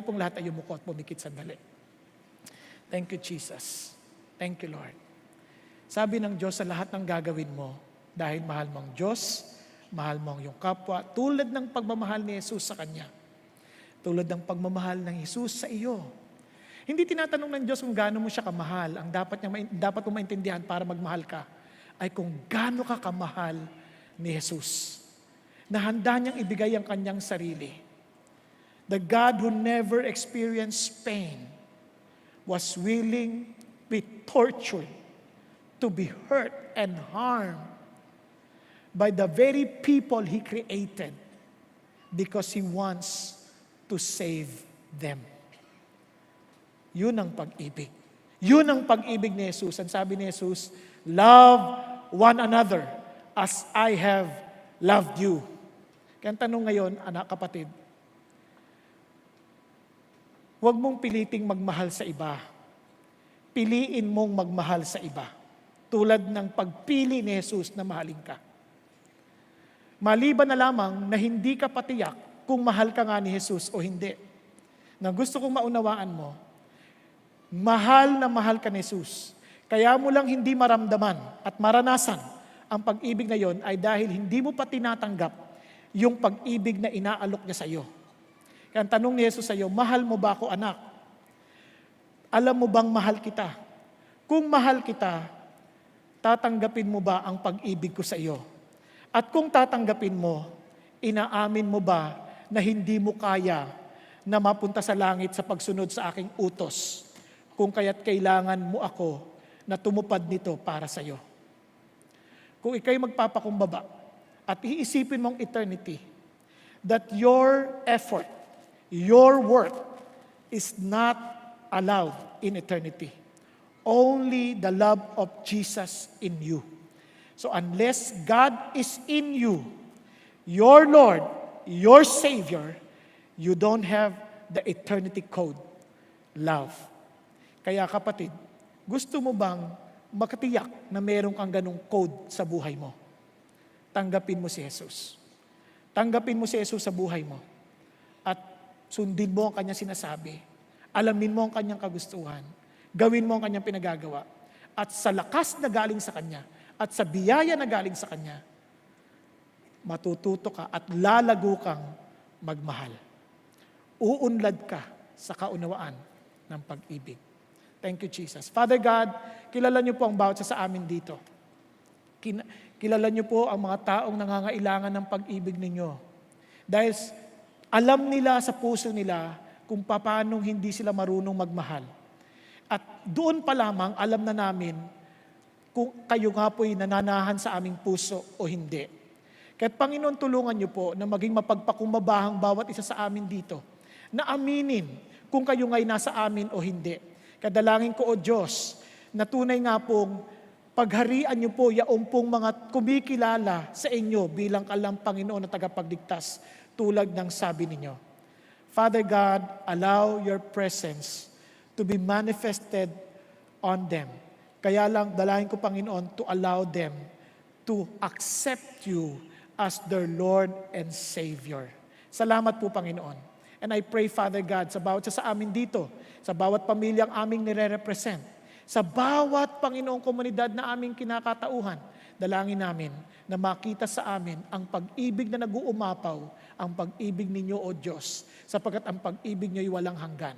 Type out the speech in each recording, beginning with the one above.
pong lahat ay yumuko at pumikit sandali. Thank you, Jesus. Thank you, Lord. Sabi ng Diyos sa lahat ng gagawin mo, dahil mahal mo ang Diyos, mahal mo ang iyong kapwa, tulad ng pagmamahal ni Jesus sa Kanya. Tulad ng pagmamahal ng Jesus sa iyo. Hindi tinatanong ng Diyos kung gaano mo siya kamahal. Ang dapat mo maintindihan para magmahal ka ay kung gaano ka kamahal ni Jesus. Na handa niyang ibigay ang Kanyang sarili. The God who never experienced pain was willing to be tortured, to be hurt and harmed by the very people He created because He wants to save them. Yun ang pag-ibig. Yun ang pag-ibig ni Jesus. Ang sabi ni Jesus, love one another as I have loved you. Kaya ang tanong ngayon, anak, kapatid, huwag mong piliting magmahal sa iba. Piliin mong magmahal sa iba. Tulad ng pagpili ni Jesus na mahalin ka. Maliban na lamang na hindi ka patiyak kung mahal ka nga ni Jesus o hindi. Na gusto kong maunawaan mo, mahal na mahal ka ni Jesus. Kaya mo lang hindi maramdaman at maranasan ang pag-ibig na yon ay dahil hindi mo pa tinatanggap yung pag-ibig na inaalok niya sa iyo. Kaya ang tanong ni Jesus sa iyo, mahal mo ba ako, anak? Alam mo bang mahal kita? Kung mahal kita, tatanggapin mo ba ang pag-ibig ko sa iyo? At kung tatanggapin mo, inaamin mo ba na hindi mo kaya na mapunta sa langit sa pagsunod sa aking utos, kung kaya't kailangan mo ako na tumupad nito para sa iyo? Kung ikay magpapakumbaba at iisipin mong eternity, that your effort, your work is not allowed in eternity. Only the love of Jesus in you. So unless God is in you, your Lord, your Savior, you don't have the eternity code, love. Kaya kapatid, gusto mo bang makatiyak na meron kang ganong code sa buhay mo? Tanggapin mo si Jesus. Tanggapin mo si Jesus sa buhay mo. At sundin mo ang kanyang sinasabi. Alamin mo ang kanyang kagustuhan. Gawin mo ang kanyang pinagagawa. At sa lakas na galing sa kanya, at sa biyaya na galing sa kanya, matututo ka at lalago kang magmahal. Uunlad ka sa kaunawaan ng pag-ibig. Thank you, Jesus. Father God, kilala niyo po ang bawat sa amin dito. Kilala niyo po ang mga taong nangangailangan ng pag-ibig ninyo. Dahil alam nila sa puso nila kung paano hindi sila marunong magmahal. At doon pa lamang alam na namin kung kayo nga po'y nananahan sa aming puso o hindi. Kaya Panginoon, tulungan niyo po na maging mapagpakumbabahang bawat isa sa amin dito, na aminin kung kayo nga'y nasa amin o hindi. Kadalangin ko, O Diyos, na tunay nga pong pagharian niyo po yaong pong mga kumikilala sa inyo bilang kalang Panginoon na tagapagligtas tulad ng sabi ninyo. Father God, allow your presence to be manifested on them. Kaya lang, dalangin ko, Panginoon, to allow them to accept you as their Lord and Savior. Salamat po, Panginoon. And I pray, Father God, sa bawat sa amin dito, sa bawat pamilyang aming nire-represent, sa bawat, Panginoong, komunidad na aming kinakatauhan, dalangin namin na makita sa amin ang pag-ibig na nag-uumapaw, ang pag-ibig ninyo, O Diyos, sapagkat ang pag-ibig niyo'y walang hanggan.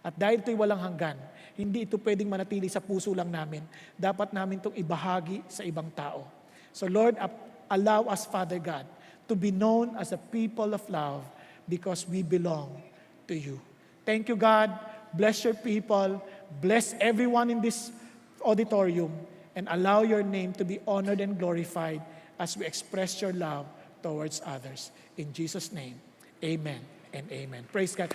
At dahil ito'y walang hanggan, hindi ito pwedeng manatili sa puso lang namin. Dapat namin itong ibahagi sa ibang tao. So Lord, allow us, Father God, to be known as a people of love because we belong to you. Thank you, God. Bless your people. Bless everyone in this auditorium and allow your name to be honored and glorified as we express your love towards others. In Jesus' name, amen and amen. Praise God.